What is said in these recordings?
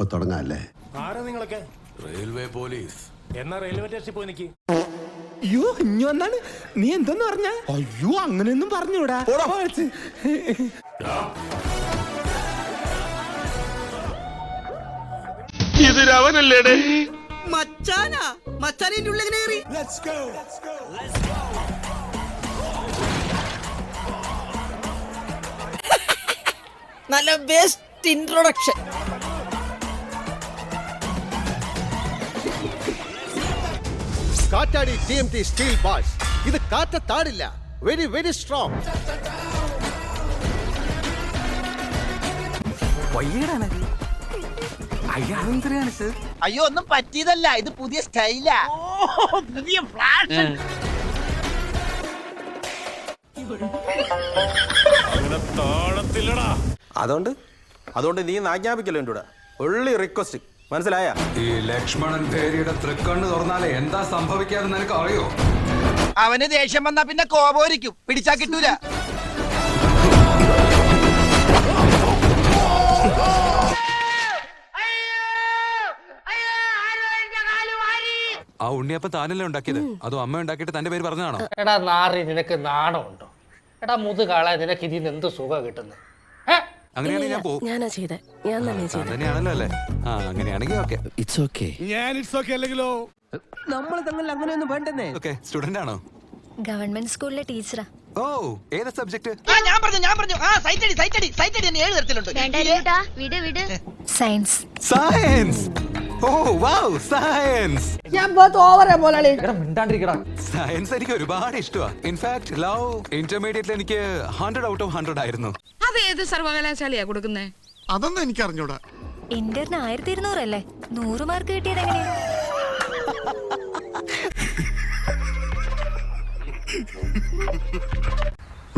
ഇപ്പൊ തുടങ്ങാല്ലേ? ആരാ നിങ്ങളൊക്കെ? Railway police. എന്നാ റെയിൽവേ സ്റ്റേഷനിൽ പോയി നിൽക്കി. അയ്യോ ഇഞ്ഞു വന്നാണ്. നീ എന്തെന്ന് പറഞ്ഞ? അയ്യോ അങ്ങനെയൊന്നും പറഞ്ഞൂടാ. ഇതിരവനല്ലേടേ മച്ചാനാ മച്ചാനെ ഉള്ളിൽ കയറി. നല്ല ബെസ്റ്റ് ഇൻട്രൊഡക്ഷൻ. കാറ്റാടി TMT സ്റ്റീൽ ബാഷ്. ഇത് കാറ്റത്താടില്ല. Very very strong. അയ്യോ ഒന്നും പറ്റിയതല്ല, ഇത് പുതിയ സ്റ്റൈലാ. പുതിയ ഫ്ലാഷ്. അതുകൊണ്ട് നീ ആജ്ഞാപിക്കല്ലോ എൻ്റെ കൂടെ. ഒള്ളി റിക്വസ്റ്റ്, മനസ്സിലായ? ഈ ലക്ഷ്മണൻ തേരിയുടെ തൃക്കണ്ണ് തുറന്നാലേ എന്താ സംഭവിക്കാന്ന് നിനക്ക് അറിയോ? അവന് ദേഷ്യം വന്നാ പിന്നെ കോപോരിക്കും, പിടിച്ചാ കിട്ടൂല. ആ ഉണ്ണിയപ്പം താനല്ലേ ഉണ്ടാക്കിയത്? അതോ അമ്മ ഉണ്ടാക്കിയിട്ട് തന്റെ പേര് പറഞ്ഞതാണോ? എടാ നാറി, നിനക്ക് നാണമുണ്ടോ? എടാ മുതുകാളെ, നിനക്ക് ഇതിന് എന്ത് സുഖം കിട്ടുന്നത്? അങ്ങനെയാണെങ്കിൽ ഞാൻ പോകും. ഞാനാ ചെയ്തേ, ഞാൻ തന്നെ ചെയ്തേ. തന്നെയാണല്ലോ അല്ലേ? ആ അങ്ങനെയാണെങ്കിൽ ഓക്കെ. It's okay. ഞാൻ ഇറ്റ്സ് ഓക്കെ അല്ലെങ്കിലോ? നമ്മൾ തമ്മിൽ അങ്ങനെയൊന്നും വേണ്ടെന്നേ. ഓക്കെ, സ്റ്റുഡന്റ് ആണോ? ഗവൺമെന്റ് സ്കൂളിലെ ടീച്ചറാ. ഓ, ഏതാ സബ്ജക്ട്? ഞാൻ പറഞ്ഞു. സൈറ്റടി 7 തരത്തിലുണ്ട്. സയൻസ്. സയൻസ്. ഓ വൗ, സയൻസ്. സയൻസ് എനിക്ക് ഒരുപാട് ഇഷ്ടമാണ്. ഇൻഫാക്ട് ലവ് ഇന്റർമീഡിയറ്റിൽ എനിക്ക് 100 out of 100 ആയിരുന്നു. അത് ഏത് സർവകലാശാലയാ കൊടുക്കുന്നേ? അതൊന്നും എനിക്ക് അറിഞ്ഞൂടാ. ഇന്ററിന് 1200 അല്ലേ? 100 മാർക്ക് കിട്ടിയത് എങ്ങനെയാ?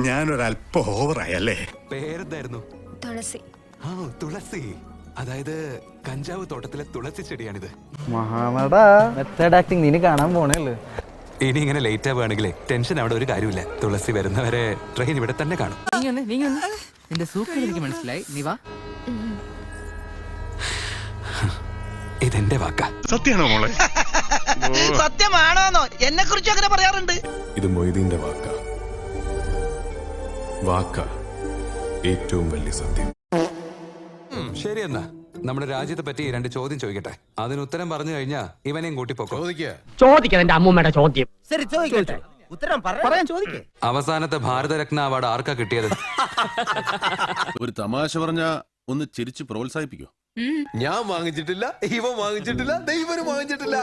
ഞാനൊരല്പ ഓവറായല്ലേ? പേരെന്തായിരുന്നു? തുളസി. ആ തുളസി. അതായത് കഞ്ചാവ് തോട്ടത്തിലെ തുളസി ചെടിയാണിത്. മെത്തേഡ് ആക്ടിങ് നീ കാണാൻ പോണേല്ലേ. ഇനി ഇങ്ങനെ ലേറ്റ് ആവുകയാണെങ്കിലേ ടെൻഷൻ അവിടെ ഒരു കാര്യമില്ല. തുളസി വരുന്നവരെ ട്രെയിൻ ഇവിടെ തന്നെ കാണും. നിന്റെ സൂക്കർ എനിക്ക് മനസ്സിലായി. നീ വാ. ഇതെന്റെ വാക്കാ. സത്യമാണോ മോളെ? സത്യമാണോന്നോ? എന്നെ കുറിച്ച് അങ്ങനെ പറയാറുണ്ട്. ഇത് മൊയ്തീന്റെ വാക്ക. വാക്ക ഏറ്റവും വലിയ സത്യം. ശരി, എന്നാ നമ്മുടെ രാജ്യത്തെ പറ്റി 2 ചോദ്യം ചോദിക്കട്ടെ. അതിന് ഉത്തരം പറഞ്ഞു കഴിഞ്ഞാ ഇവനെയും കൂട്ടിപ്പോക്കോ. ചോദിക്കാൻ എന്റെ അമ്മൂമ്മയുടെ ചോദ്യം. ശരി ചോദിക്കട്ടെ. ഉത്തരം പറയാൻ ചോദിക്കേ. അവസാനത്തെ ഭാരതരത്ന അവാർഡ് ആർക്കാ കിട്ടിയത്? ഒരു തമാശ പറഞ്ഞ ഒന്ന് ചിരിച്ച് പ്രോത്സാഹിപ്പിക്കോ? ഞാൻ വാങ്ങിച്ചിട്ടില്ല, ഇവൻ വാങ്ങിച്ചിട്ടില്ല, ദൈവനും വാങ്ങിച്ചിട്ടില്ല.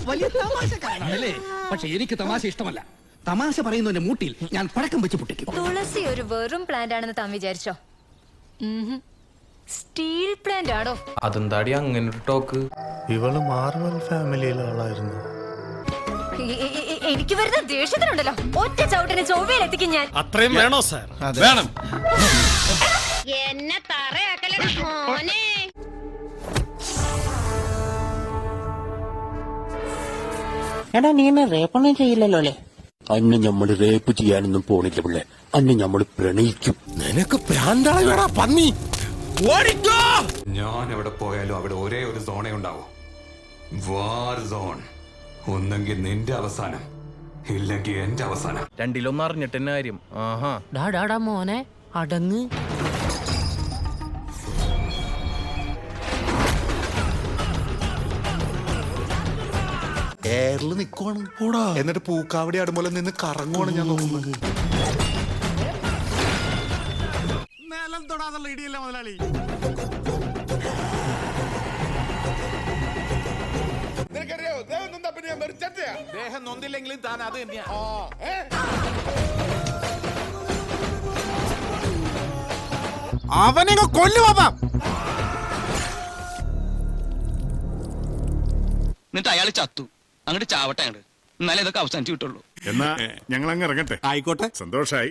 വലിയ തമാശക്കാരനാണല്ലേ? പക്ഷെ എനിക്ക് തമാശ ഇഷ്ടമല്ല. തമാശ പറയുന്നതിന്റെ മൂട്ടിൽ ഞാൻ പഴക്കം വെച്ച് പൊട്ടിക്കും. തുളസി ഒരു വെറും പ്ലാന്റ് ആണെന്ന് താൻ വിചാരിച്ചോ? സ്റ്റീൽ പ്ലാന്റ് ആണോ? അതെന്താടി അങ്ങനെ ഒരു ടോക്ക്? ഇവള് മാർവൽ ഫാമിലിയിലെ ആളായിരുന്നു. എനിക്ക് വരുന്ന ദേഷ്യത്തിനുണ്ടല്ലോ, ഒറ്റ ചവിട്ടിന് ചൊവ്വയിൽ എത്തിക്കും ഞാൻ. അത്രയും വേണോ സാർ? വേണം. എന്നെ തറയാക്കലേ മോനെ. എടാ നീ എന്നെ റേപ്പൊന്നും ചെയ്യില്ലല്ലോ അല്ലേ? അന്നെ ഞമ്മള് റേപ്പ് ചെയ്യാനൊന്നും പോണില്ല പിള്ളേ. അന്നെ ഞമ്മള് പ്രണയിക്കും. നിനക്ക് പ്രാന്താളാ പന്നി. ഞാൻ എവിടെ പോയാലും അവിടെ ഒരേ ഒരു സോണേ ഉണ്ടാവും. വാർ സോൺ. ഒന്നെങ്കിൽ നിന്റെ അവസാനം, ഇല്ലെങ്കിൽ എന്റെ അവസാനം. രണ്ടിലൊന്നും അറിഞ്ഞിട്ട് കാര്യം. ആഹാ ഡാ മോനെ അടങ്ങ്. എയറിൽ നിക്കുവാണ്. എന്നിട്ട് പൂക്കാവടി അടുമൂലം നിന്ന് കറങ്ങുവാണ് ഞാൻ നോക്കുന്നത്. നിലം തൊടാതുള്ള ഇടിയല്ല മുതലാളി. ദേഹം നൊന്തില്ലെങ്കിലും താൻ അത് തന്നെയാ. അവനെ കൊല്ലുവാ. എന്നിട്ട് അയാൾ ചത്തു. അങ്ങോട്ട് ചാവട്ടെ, അങ്ങോട്ട് എന്നാലേ ഇതൊക്കെ അവസാനിച്ചു കിട്ടുള്ളൂ. എന്നാ ഞങ്ങൾ അങ്ങ് ഇറങ്ങട്ടെ. ആയിക്കോട്ടെ, സന്തോഷായി.